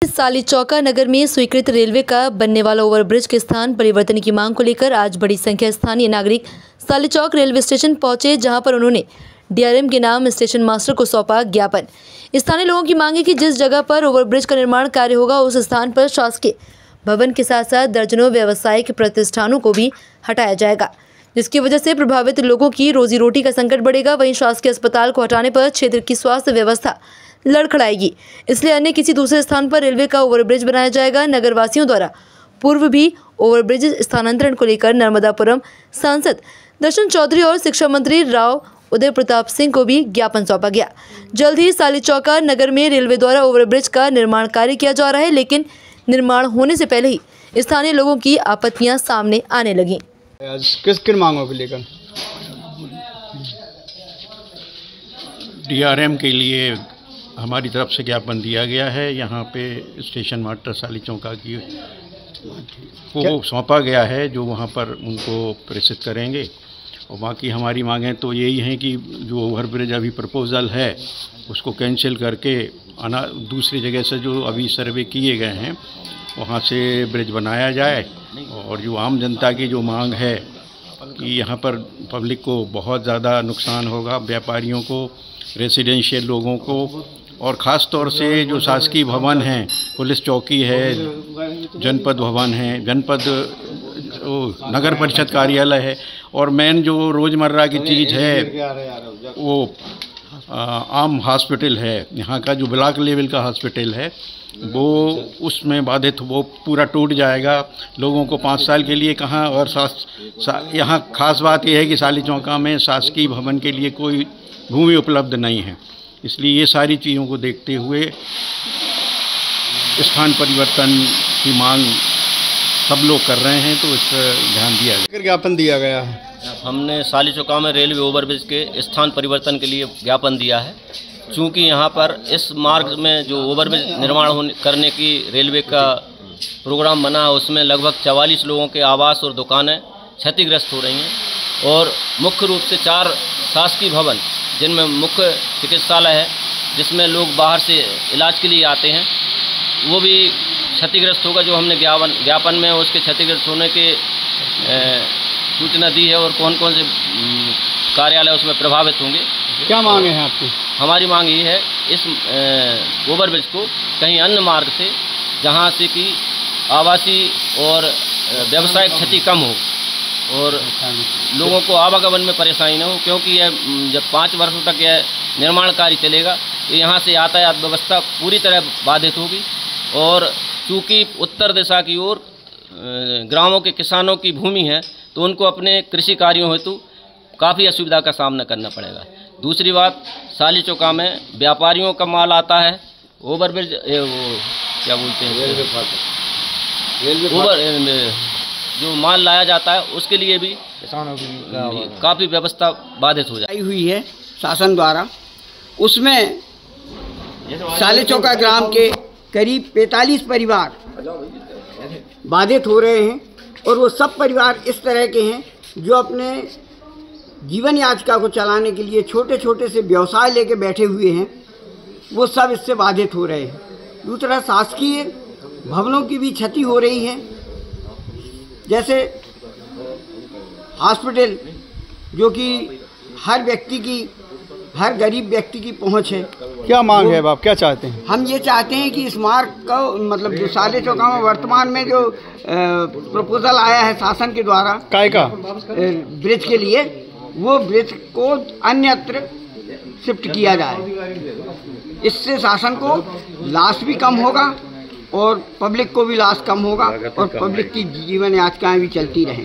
सालीचौका नगर में स्वीकृत रेलवे का बनने वाला ओवरब्रिज के स्थान परिवर्तन की मांग को लेकर आज बड़ी संख्या स्थानीय नागरिक सालीचौक रेलवे स्टेशन पहुंचे, जहां पर उन्होंने डीआरएम के नाम स्टेशन मास्टर को सौंपा ज्ञापन। स्थानीय लोगों की मांग है कि जिस जगह पर ओवरब्रिज का निर्माण कार्य होगा उस स्थान पर शासकीय भवन के साथ साथ दर्जनों व्यावसायिक प्रतिष्ठानों को भी हटाया जाएगा, जिसकी वजह से प्रभावित लोगों की रोजी रोटी का संकट बढ़ेगा। वहीं शासकीय अस्पताल को हटाने पर क्षेत्र की स्वास्थ्य व्यवस्था लड़खड़ाएगी, इसलिए अन्य किसी दूसरे स्थान पर रेलवे का ओवरब्रिज बनाया जाएगा। नगर वासियों द्वारा पूर्व भी ओवरब्रिज स्थानांतरण को लेकर नर्मदापुरम सांसद दर्शन चौधरी और शिक्षा मंत्री राव उदय प्रताप सिंह को भी ज्ञापन सौंपा गया। जल्द ही सालीचौका नगर में रेलवे द्वारा ओवरब्रिज का निर्माण कार्य किया जा रहा है, लेकिन निर्माण होने से पहले ही स्थानीय लोगों की आपत्तियां सामने आने लगी। किन मांगों को लेकर डीआरएम के लिए हमारी तरफ से ज्ञापन दिया गया है। यहाँ पे स्टेशन मास्टर सालीचौका की को सौंपा गया है, जो वहाँ पर उनको प्रेषित करेंगे। और बाकी हमारी मांगें तो यही हैं कि जो ओवरब्रिज अभी प्रपोजल है उसको कैंसिल करके दूसरी जगह से जो अभी सर्वे किए गए हैं वहाँ से ब्रिज बनाया जाए। और जो आम जनता की जो मांग है कि यहाँ पर पब्लिक को बहुत ज़्यादा नुकसान होगा, व्यापारियों को, रेसिडेंशियल लोगों को, और ख़ास तौर से जो शासकीय भवन हैं, पुलिस चौकी है, जनपद भवन है, नगर परिषद कार्यालय है, और मेन जो रोज़मर्रा की चीज़ है वो आम हॉस्पिटल है, यहाँ का जो ब्लॉक लेवल का हॉस्पिटल है वो उसमें बाधित, वो पूरा टूट जाएगा। लोगों को 5 साल के लिए कहाँ, और यहाँ खास बात यह है कि सालीचौका में शासकीय भवन के लिए कोई भूमि उपलब्ध नहीं है। इसलिए ये सारी चीज़ों को देखते हुए स्थान परिवर्तन की मांग सब लोग कर रहे हैं, तो इस पर ध्यान दिया गया। ज्ञापन दिया गया है। हमने सालीचौका में रेलवे ओवरब्रिज के स्थान परिवर्तन के लिए ज्ञापन दिया है। चूँकि यहाँ पर इस मार्ग में जो ओवरब्रिज निर्माण करने की रेलवे का प्रोग्राम बना है, उसमें लगभग 44 लोगों के आवास और दुकानें क्षतिग्रस्त हो रही हैं, और मुख्य रूप से 4 शासकीय भवन जिनमें मुख्य चिकित्सालय है, जिसमें लोग बाहर से इलाज के लिए आते हैं, वो भी क्षतिग्रस्त होगा। जो हमने ज्ञापन में उसके क्षतिग्रस्त होने के सूचना दी है, और कौन कौन से कार्यालय उसमें प्रभावित होंगे। क्या मांगे हैं आपकी? हमारी मांग ये है इस ओवरब्रिज को कहीं अन्य मार्ग से, जहाँ से कि आवासीय और व्यावसायिक क्षति कम हो और लोगों को आवागमन में परेशानी न हो, क्योंकि यह जब 5 वर्षों तक यह निर्माण कार्य चलेगा तो यहाँ से यातायात व्यवस्था पूरी तरह बाधित होगी। और चूँकि उत्तर दिशा की ओर ग्रामों के किसानों की भूमि है, तो उनको अपने कृषि कार्यों हेतु काफ़ी असुविधा का सामना करना पड़ेगा। दूसरी बात, सालीचौका में व्यापारियों का माल आता है, ओवरब्रिज वो क्या बोलते हैं, जो माल लाया जाता है उसके लिए भी किसानों की काफ़ी व्यवस्था बाधित हो जाती हुई है शासन द्वारा। उसमें सालीचौका ग्राम के करीब 45 परिवार बाधित हो रहे हैं, और वो सब परिवार इस तरह के हैं जो अपने जीवन याचिका को चलाने के लिए छोटे छोटे से व्यवसाय लेके बैठे हुए हैं, वो सब इससे बाधित हो रहे हैं। दूसरा, शासकीय भवनों की भी क्षति हो रही है, जैसे हॉस्पिटल, जो कि हर गरीब व्यक्ति की पहुंच है। क्या मांग है आप, क्या चाहते हैं? हम ये चाहते हैं कि इस मार्ग का मतलब जो सालीचौका में वर्तमान में जो प्रपोजल आया है शासन के द्वारा काय का ब्रिज के लिए, वो ब्रिज को अन्यत्र शिफ्ट किया जाए। इससे शासन को लॉस भी कम होगा और पब्लिक को भी लॉस कम होगा, और पब्लिक की जीवन याचिकाएं भी चलती रहें।